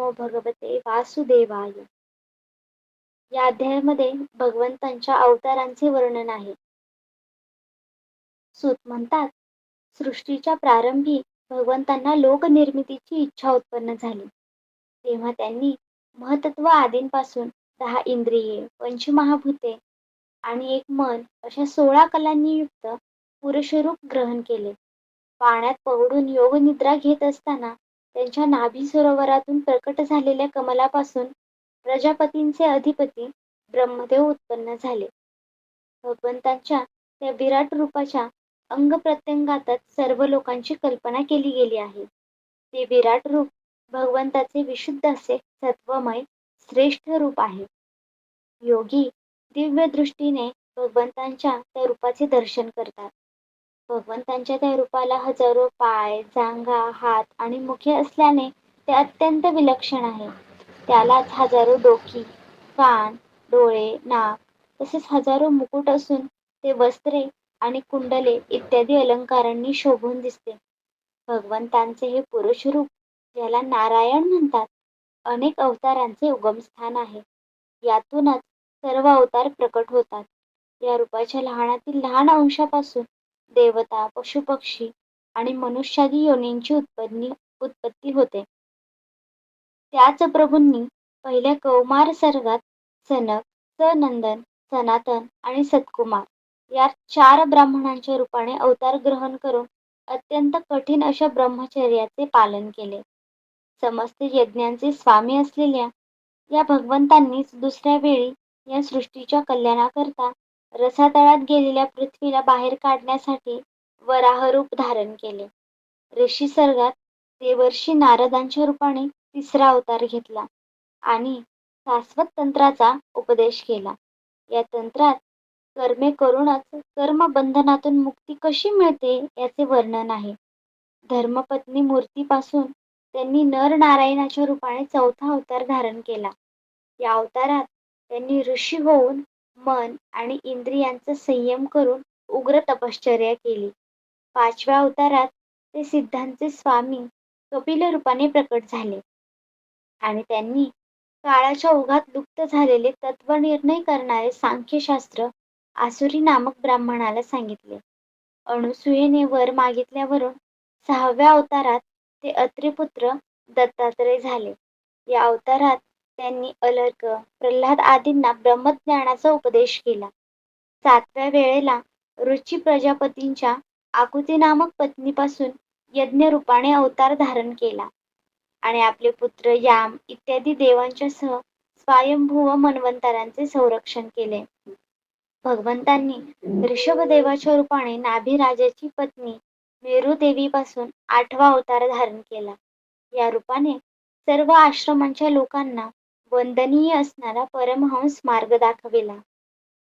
नमो भगवते वासुदेवाय. या अध्यायामध्ये भगवंतांच्या अवतारांचे वर्णन आहे. सूत म्हणतात, सृष्टीच्या प्रारंभी भगवंतांना लोकनिर्मितीची इच्छा उत्पन्न झाली. तेव्हा त्यांनी महतत्व आदींपासून 10 इंद्रिये, पंचमहाभूते आणि एक मन अशा 16 कलांनी युक्त पुरुषरूप ग्रहण केले. पाण्यात पडून योगनिद्रा घेत असताना त्यांच्या नाभी सरोवरातून प्रकट झालेल्या कमलापासून प्रजापतींचे अधिपती ब्रह्मदेव उत्पन्न झाले. भगवंतांच्या त्या विराट रूपाच्या अंगप्रत्यंगातच सर्व लोकांची कल्पना केली गेली आहे. ते विराट रूप भगवंताचे विशुद्ध असे सत्वमय श्रेष्ठ रूप आहे. योगी दिव्य दृष्टीने भगवंतांच्या त्या रूपाचे दर्शन करतात. भगवंतांच्या त्या रूपाला हजारो पाय, जांघा, हात आणि मुखे असल्याने ते अत्यंत विलक्षण आहे. त्यालाच हजारो डोकी, कान, डोळे, नाक तसेच हजारो मुकुट असून ते वस्त्रे आणि कुंडले इत्यादी अलंकारांनी शोभून दिसते. भगवंतांचे हे पुरुष रूप, ज्याला नारायण म्हणतात, अनेक अवतारांचे उगमस्थान आहे. यातूनच सर्व अवतार प्रकट होतात. या रूपाच्या लहानातील लहान अंशापासून देवता, पशुपक्षी आणि मनुष्यादी योनींची उत्पत्ती होते. त्याच प्रभूंनी पहिल्या कौमार सर्गात सनक, सनंदन, सनातन आणि सत्कुमार या 4 ब्राह्मणांच्या रूपाने अवतार ग्रहण करून अत्यंत कठीण अशा ब्रह्मचर्याचे पालन केले. समस्त यज्ञांचे स्वामी असलेल्या या भगवंतांनीच दुसऱ्या वेळी या सृष्टीच्या कल्याणाकरता रसातळात गेलेल्या पृथ्वीला बाहेर काढण्यासाठी वराहरूप धारण केले. ऋषी सर्गात देवर्षी नारदांच्या रूपाने 3रा अवतार घेतला आणि शाश्वत तंत्राचा उपदेश केला. या तंत्रात कर्मे करूनच कर्मबंधनातून मुक्ती कशी मिळते याचे वर्णन आहे. धर्मपत्नी मूर्तीपासून त्यांनी नर नारायणाच्या रूपाने 4था अवतार धारण केला. या अवतारात त्यांनी ऋषी होऊन मन आणि इंद्रियांचा संयम करून उग्र तपश्चर्या केली. 5व्या अवतारात ते सिद्धांचे स्वामी कपिल रूपाने प्रकट झाले आणि त्यांनी काळाच्या ओघात लुप्त झालेले तत्वनिर्णय करणारे सांख्यशास्त्र आसुरी नामक ब्राह्मणाला सांगितले. अणुसूयेने वर मागितल्यावरून 6व्या अवतारात ते अत्रिपुत्र दत्तात्रय झाले. या अवतारात त्यांनी अलर्क, प्रल्हाद आदींना ब्रह्मज्ञानाचा उपदेश केला. 7व्या वेळेला ऋची प्रजापतींच्या आकुती नामक पत्नीपासून यज्ञ रूपाने अवतार धारण केला आणि आपले पुत्र याम इत्यादी देवांच्या सह स्वयंभुव मन्वंतरांचे संरक्षण केले. भगवंतांनी ऋषभदेवाच्या रूपाने नाभिराजाची पत्नी मेरुदेवीपासून 8वा अवतार धारण केला. या रूपाने सर्व आश्रमांच्या लोकांना वंदनीय असणारा परमहंस मार्ग दाखविला.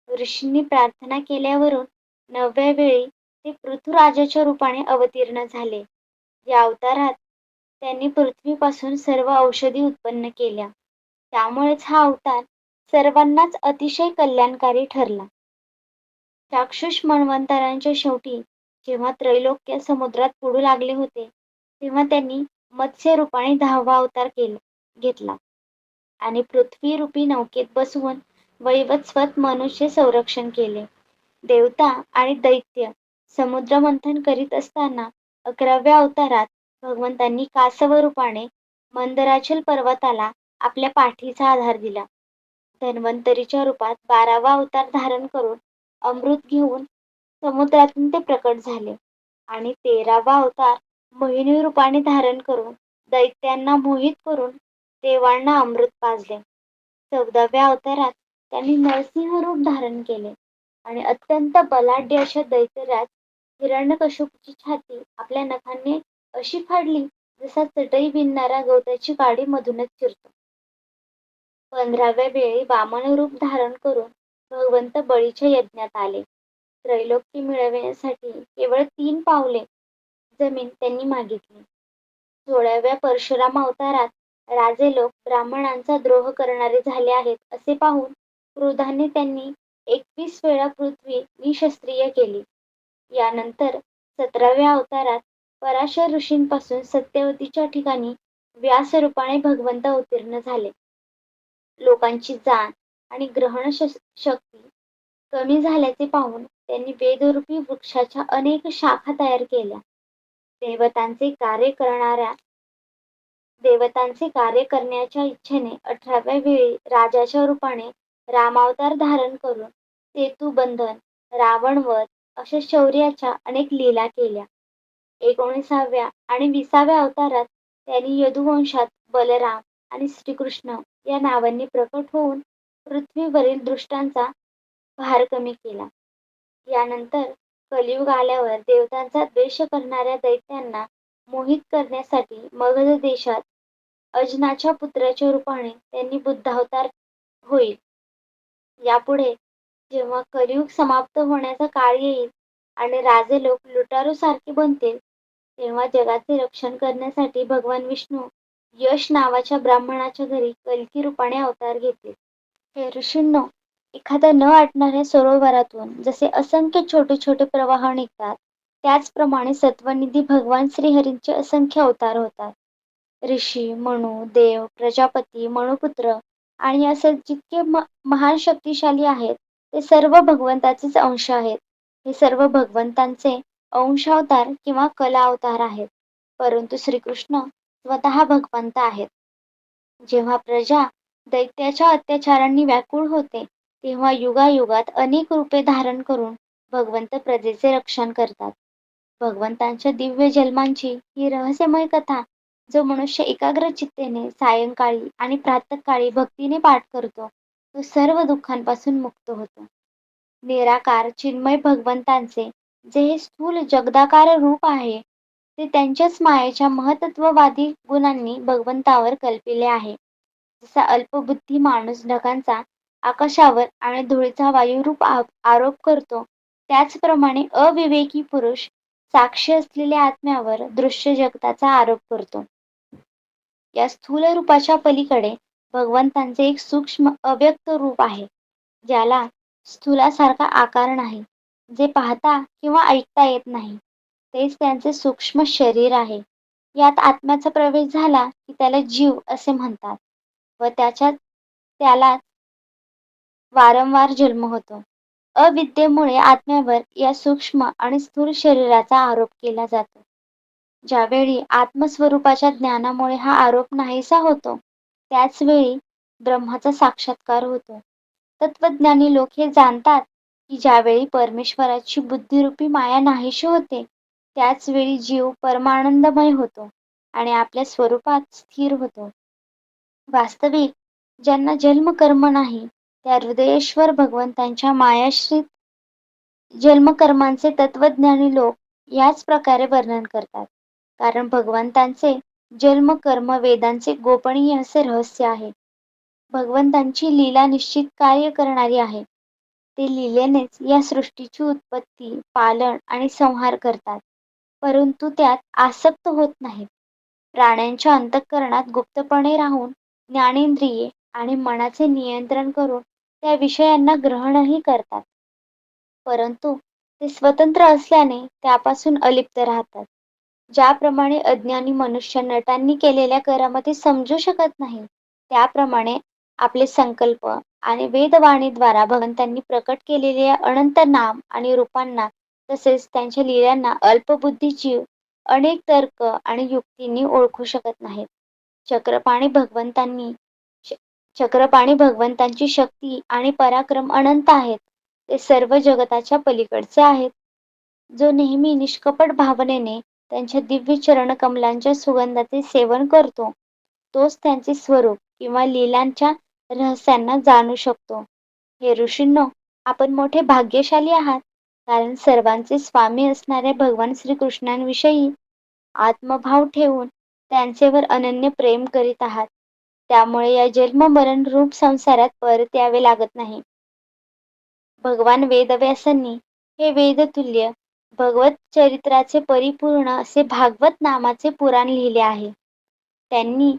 ऋषींनी प्रार्थना केल्यावरून 9व्या वेळी ते पृथुराजाच्या रूपाने अवतीर्ण झाले. या अवतारात त्यांनी पृथ्वीपासून सर्व औषधी उत्पन्न केल्या. त्यामुळेच हा अवतार सर्वांनाच अतिशय कल्याणकारी ठरला. चाक्षुष मन्वंतरांच्या शेवटी जेव्हा त्रैलोक्य समुद्रात बुडू लागले होते, तेव्हा त्यांनी मत्स्य रूपाने 10वा अवतार घेतला आणि पृथ्वी रूपी नौकेत बसवून वैवस्वत मनुष्य संरक्षण केले. देवता आणि दैत्य समुद्र मंथन करीत असताना 11व्या अवतारात भगवंतांनी कासव रूपाने मंदराचल पर्वताला आपल्या पाठीचा आधार दिला. धन्वंतरीच्या रूपात 12वा अवतार धारण करून अमृत घेऊन समुद्रातून ते प्रकट झाले आणि 13वा अवतार मोहिनी रूपाने धारण करून दैत्यांना मोहित करून देवांना अमृत पाजले. 14व्या अवतारात त्यांनी नरसिंह रूप धारण केले आणि अत्यंत बलाढ्य अशा दैत्यराज हिरण्यकशिपूची छाती आपल्या नखांनी अशी फाडली जसा चटई विणणारा गवताची काडी मधूनच चिरतो. 15व्या वेळी वामन रूप धारण करून भगवंत बळीच्या यज्ञात आले. त्रैलोक्य मिळविण्यासाठी केवळ 3 पावले जमीन त्यांनी मागितली. 16व्या परशुराम अवतारात राजे लोक ब्राह्मणांचा द्रोह करणारे झाले आहेत असे पाहून क्रोधाने त्यांनी 21 वेळा पृथ्वी निशस्त्रीय केली. यानंतर 17व्या अवतारात पराशर ऋषींपासून सत्यवतीच्या ठिकाणी व्यासरूपाने भगवंत अवतीर्ण झाले. लोकांची जाण आणि शक्ती कमी झाल्याचे पाहून त्यांनी वेदरूपी वृक्षाच्या अनेक शाखा तयार केल्या. देवतांचे कार्य करणाऱ्या देवतांचे कार्य करण्याच्या इच्छेने 18व्या वेळी राजाच्या रूपाने रामावतार धारण करून सेतुबंधन, रावणवध अशा शौर्याच्या अनेक लीला केल्या. 19व्या आणि 20व्या अवतारात त्यांनी यदुवंशात बलराम आणि श्रीकृष्ण या नावांनी प्रकट होऊन पृथ्वीवरील दुष्टांचा भार कमी केला. यानंतर कलियुग आल्यावर देवतांचा द्वेष करणाऱ्या दैत्यांना मोहित करण्यासाठी मगध देशात अजनाच्या पुत्राच्या रूपाने त्यांनी बुद्धावतार होईल. यापुढे जेव्हा कलियुग समाप्त होण्याचा काळ येईल आणि राजे लोक लुटारूसारखे बनतील, तेव्हा जगाचे रक्षण करण्यासाठी भगवान विष्णू यश नावाच्या ब्राह्मणाच्या घरी कल्की रूपाने अवतार घेतील. हे ऋषींनो, एखाद्या न आटणाऱ्या सरोवरातून जसे असंख्य छोटे छोटे प्रवाह निघतात, त्याचप्रमाणे सत्वनिधी भगवान श्रीहरींचे असंख्य अवतार होतात. ऋषी, मनु, देव, प्रजापती, मनुपुत्र आणि असे जितके महान शक्तिशाली आहेत, ते सर्व भगवंताचेच अंश आहेत. हे सर्व भगवंतांचे अंशावतार किंवा कला अवतार आहेत. परंतु श्रीकृष्ण स्वतः भगवंत आहेत. जेव्हा प्रजा दैत्याच्या अत्याचारांनी व्याकुळ होते, तेव्हा युगायुगात अनेक रूपे धारण करून भगवंत प्रजेचे रक्षण करतात. भगवंतांच्या दिव्य जन्मांची ही रहस्यमय कथा जो मनुष्य एकाग्र चित्तेने सायंकाळी आणि प्रातःकाळी भक्तीने पाठ करतो, तो सर्व दुःखांपासून मुक्त होतो. निराकार चिन्मय भगवंतांचे जे हे स्थूल जगदाकार रूप आहे, ते त्यांच्याच मायेच्या महतत्ववादी गुणांनी भगवंतावर कल्पिले आहे. जसा अल्पबुद्धी माणूस ढगांचा आकाशावर आणि धुळीचा वायुरूप आरोप करतो, त्याचप्रमाणे अविवेकी पुरुष साक्षी असलेल्या आत्म्यावर दृश्य जगताचा आरोप करतो. या स्थूल रूपाच्या पलीकडे भगवंतांचे एक सूक्ष्म अव्यक्त रूप आहे, ज्याला स्थूलासारखा आकार नाही, जे पाहता किंवा ऐकता येत नाही. तेच त्यांचे सूक्ष्म शरीर आहे. यात आत्म्याचा प्रवेश झाला की त्याला जीव असे म्हणतात व त्याला वारंवार जन्म होतो. अविद्येमुळे आत्म्यावर या सूक्ष्म आणि स्थूल शरीराचा आरोप केला जातो. ज्यावेळी आत्मस्वरूपाच्या ज्ञानामुळे हा आरोप नाहीसा होतो, त्याच वेळी ब्रह्माचा साक्षात्कार होतो. तत्वज्ञानी लोक हे जाणतात की ज्यावेळी परमेश्वराची बुद्धिरूपी माया नाहीशी होते, त्याच वेळी जीव परमानंदमय होतो आणि आपल्या स्वरूपात स्थिर होतो. वास्तविक ज्यांना जन्म कर्म नाही, त्या हृदयेश्वर भगवंतांच्या मायाश्रित जन्मकर्मांचे तत्वज्ञानी लोक याच प्रकारे वर्णन करतात. कारण भगवंतांचे जन्म कर्म वेदांचे गोपनीय असे रहस्य आहे. भगवंतांची लीला निश्चित कार्य करणारी आहे. ते लीलेनेच या सृष्टीची उत्पत्ती, पालन आणि संहार करतात, परंतु त्यात आसक्त होत नाहीत. प्राण्यांच्या अंतःकरणात गुप्तपणे राहून ज्ञानेंद्रिये आणि मनाचे नियंत्रण करून त्या विषयांना ग्रहणही करतात, परंतु ते स्वतंत्र असल्याने त्यापासून अलिप्त राहतात. ज्याप्रमाणे अज्ञानी मनुष्य नटांनी केलेल्या करामध्ये समजू शकत नाही, त्याप्रमाणे आपले संकल्प आणि वेदवाणीद्वारा भगवंतांनी प्रकट केलेल्या अनंत नाम आणि रूपांना तसेच त्यांच्या लीलांना अल्पबुद्धी जीव अनेक तर्क आणि युक्तींनी ओळखू शकत नाहीत. चक्रपाणी भगवंतांची शक्ती आणि पराक्रम अनंत आहेत. ते सर्व जगताच्या पलीकडचे आहेत. जो नेहमी निष्कपट भावनेने त्यांच्या दिव्य चरणकमलांच्या सुगंधाचे सेवन करतो, तोच त्यांचे स्वरूप किंवा लीलांच्या रहस्यांना जाणू शकतो. हे ऋषींनो, आपण मोठे भाग्यशाली आहात, कारण सर्वांचे स्वामी असणाऱ्या भगवान श्रीकृष्णांविषयी आत्मभाव ठेवून त्यांचेवर अनन्य प्रेम करीत आहात. त्यामुळे या जन्म मरण रूप संसारात परत यावे लागत नाही. भगवान वेदव्यासांनी हे वेदतुल्य भगवत चरित्राचे परिपूर्ण असे भागवत नामाचे पुराण लिहिले आहे. त्यांनी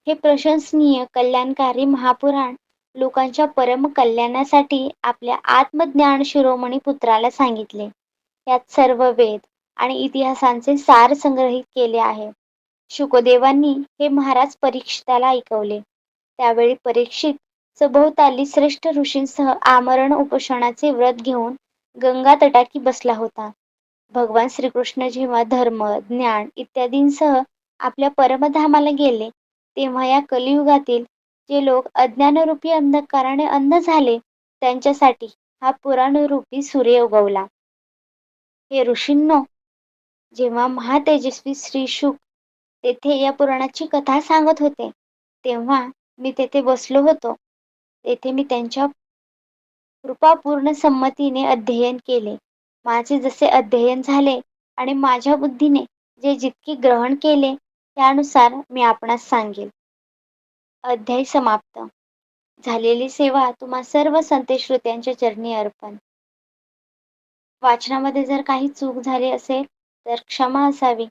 हे प्रशंसनीय कल्याणकारी महापुराण लोकांच्या परम कल्याणासाठी आपल्या आत्मज्ञान शिरोमणी पुत्राला सांगितले. यात सर्व वेद आणि इतिहासांचे सार संग्रहित केले आहे. शुकदेवांनी हे महाराज परीक्षिताला ऐकवले. त्यावेळी परीक्षित सभोवताली श्रेष्ठ ऋषींसह आमरण उपोषणाचे व्रत घेऊन गंगा तटाकी बसला होता. भगवान श्रीकृष्ण जेव्हा धर्म, ज्ञान इत्यादींसह आपल्या परमधामाला गेले, तेव्हा या कलियुगातील जे लोक अज्ञानरूपी अंधकाराने अंध झाले, त्यांच्यासाठी हा पुराणरूपी सूर्य उगवला. हे ऋषींनो, जेव्हा महातेजस्वी श्री शुक तेथे या पुराणाची कथा सांगत होते, तेव्हा मी तेथे बसलो होतो. तेथे मी त्यांच्या कृपापूर्ण संमतीने अध्ययन केले. माझे जसे अध्ययन झाले आणि माझ्या बुद्धीने जे जितके ग्रहण केले, त्यानुसार मी आपणास सांगेल. अध्याय समाप्त. झालेली सेवा तुम्हा सर्व संत श्रोत्यांच्या चरणी अर्पण. वाचनामध्ये जर काही चूक झाली असेल तर क्षमा असावी.